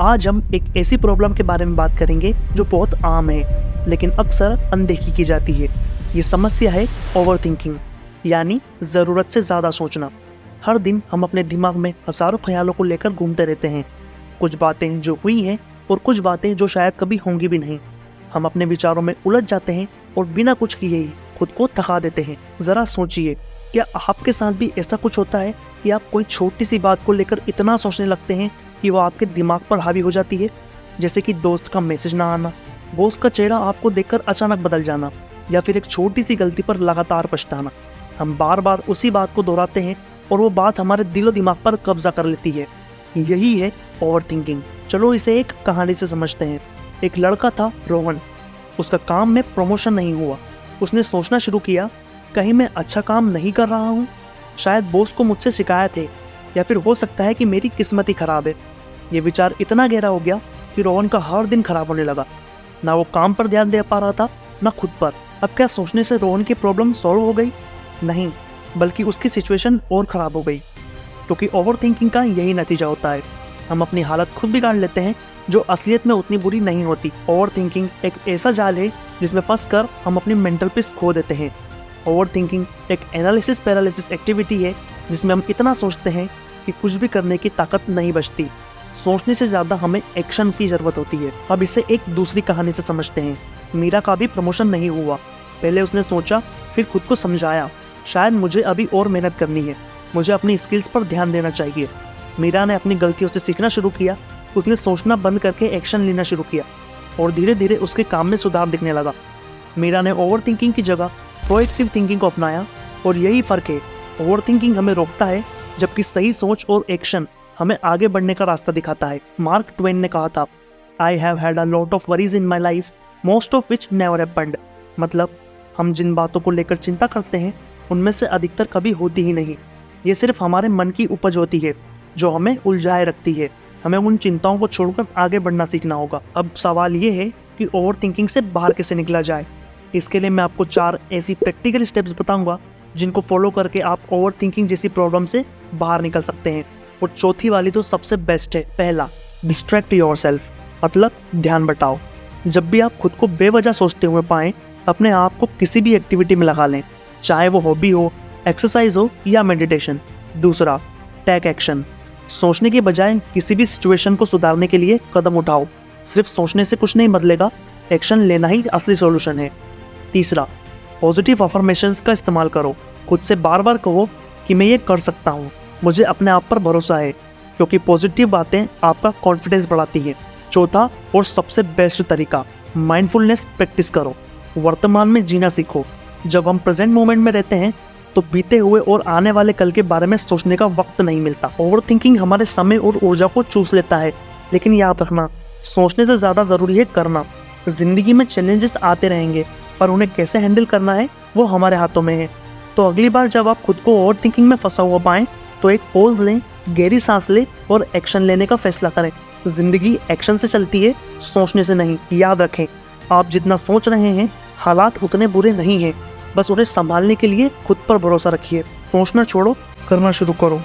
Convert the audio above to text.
आज हम एक ऐसी प्रॉब्लम के बारे में बात करेंगे जो बहुत आम है लेकिन अक्सर अनदेखी की जाती है। ये समस्या है ओवर थिंकिंग, यानी ज़रूरत से ज़्यादा सोचना। हर दिन हम अपने दिमाग में हज़ारों ख्यालों को लेकर घूमते रहते हैं। कुछ बातें जो हुई हैं और कुछ बातें जो शायद कभी होंगी भी नहीं। हम अपने विचारों में उलझ जाते हैं और बिना कुछ किए ही खुद को थका देते हैं। ज़रा सोचिए, क्या आपके साथ भी ऐसा कुछ होता है कि आप कोई छोटी सी बात को लेकर इतना सोचने लगते हैं कि वो आपके दिमाग पर हावी हो जाती है? जैसे कि दोस्त का मैसेज ना आना, बॉस का चेहरा आपको देखकर अचानक बदल जाना, या फिर एक छोटी सी गलती पर लगातार पछताना। हम बार बार उसी बात को दोहराते हैं और वो बात हमारे दिलो दिमाग पर कब्जा कर लेती है। यही है ओवर थिंकिंग। चलो इसे एक कहानी से समझते हैं। एक लड़का था रोहन। उसका काम में प्रमोशन नहीं हुआ। उसने सोचना शुरू किया, कहीं मैं अच्छा काम नहीं कर रहा हूँ, शायद बॉस को मुझसे शिकायत है, या फिर हो सकता है कि मेरी किस्मत ही खराब है। ये विचार इतना गहरा हो गया कि रोहन का हर दिन खराब होने लगा। ना वो काम पर ध्यान दे पा रहा था, ना खुद पर। अब क्या सोचने से रोहन की प्रॉब्लम सॉल्व हो गई? नहीं, बल्कि उसकी सिचुएशन और ख़राब हो गई। क्योंकि ओवर थिंकिंग का यही नतीजा होता है, हम अपनी हालत खुद बिगाड़ लेते हैं जो असलियत में उतनी बुरी नहीं होती। ओवर थिंकिंग एक ऐसा जाल है जिसमें फंस कर हम अपनी मेंटल पीस खो देते हैं। ओवर थिंकिंग एक एनालिसिस पैरालिसिस एक्टिविटी है जिसमें हम इतना सोचते हैं कि कुछ भी करने की ताकत नहीं बचती। सोचने से ज़्यादा हमें एक्शन की ज़रूरत होती है। अब इसे एक दूसरी कहानी से समझते हैं। मीरा का भी प्रमोशन नहीं हुआ। पहले उसने सोचा, फिर खुद को समझाया, शायद मुझे अभी और मेहनत करनी है, मुझे अपनी स्किल्स पर ध्यान देना चाहिए। मीरा ने अपनी गलतियों से सीखना शुरू किया। उसने सोचना बंद करके एक्शन लेना शुरू किया और धीरे धीरे उसके काम में सुधार दिखने लगा। मीरा ने ओवर थिंकिंग की जगह प्रोएक्टिव थिंकिंग को अपनाया और यही फ़र्क है। ओवर थिंकिंग हमें रोकता है, जबकि सही सोच और एक्शन हमें आगे बढ़ने का रास्ता दिखाता है। मार्क ट्वेन ने कहा था, I have had a lot of worries in my life, most of which never happened. मतलब हम जिन बातों को लेकर चिंता करते हैं उनमें से अधिकतर कभी होती ही नहीं। ये सिर्फ हमारे मन की उपज होती है जो हमें उलझाए रखती है। हमें उन चिंताओं को छोड़कर आगे बढ़ना सीखना होगा। अब सवाल ये है कि ओवर थिंकिंग से बाहर कैसे निकला जाए। इसके लिए मैं आपको 4 ऐसी प्रैक्टिकल स्टेप्स बताऊंगा जिनको फॉलो करके आप ओवर थिंकिंग जैसी प्रॉब्लम से बाहर निकल सकते हैं। और चौथी वाली तो सबसे बेस्ट है। पहला, डिस्ट्रैक्ट योरसेल्फ, मतलब ध्यान बटाओ। जब भी आप खुद को बेवजह सोचते हुए पाएं, अपने आप को किसी भी एक्टिविटी में लगा लें, चाहे वो हॉबी हो, एक्सरसाइज हो या मेडिटेशन। दूसरा, टेक एक्शन। सोचने के बजाय किसी भी सिचुएशन को सुधारने के लिए कदम उठाओ। सिर्फ सोचने से कुछ नहीं बदलेगा, एक्शन लेना ही असली सॉल्यूशन है। तीसरा, पॉजिटिव अफर्मेशंस का इस्तेमाल करो। खुद से बार बार कहो कि मैं ये कर सकता हूँ, मुझे अपने आप पर भरोसा है, क्योंकि पॉजिटिव बातें आपका कॉन्फिडेंस बढ़ाती हैं। चौथा और सबसे बेस्ट तरीका, माइंडफुलनेस प्रैक्टिस करो। वर्तमान में जीना सीखो। जब हम प्रेजेंट मोमेंट में रहते हैं तो बीते हुए और आने वाले कल के बारे में सोचने का वक्त नहीं मिलता। ओवर थिंकिंग हमारे समय और ऊर्जा को चूस लेता है, लेकिन याद रखना, सोचने से ज़्यादा ज़रूरी है करना। जिंदगी में चैलेंजेस आते रहेंगे, पर उन्हें कैसे हैंडल करना है वो हमारे हाथों में है। तो अगली बार जब आप खुद को ओवर थिंकिंग में फंसा हुआ पाएं तो एक पॉज लें, गहरी सांस लें और एक्शन लेने का फैसला करें। जिंदगी एक्शन से चलती है, सोचने से नहीं। याद रखें, आप जितना सोच रहे हैं हालात उतने बुरे नहीं हैं, बस उन्हें संभालने के लिए खुद पर भरोसा रखिए। सोचना छोड़ो, करना शुरू करो।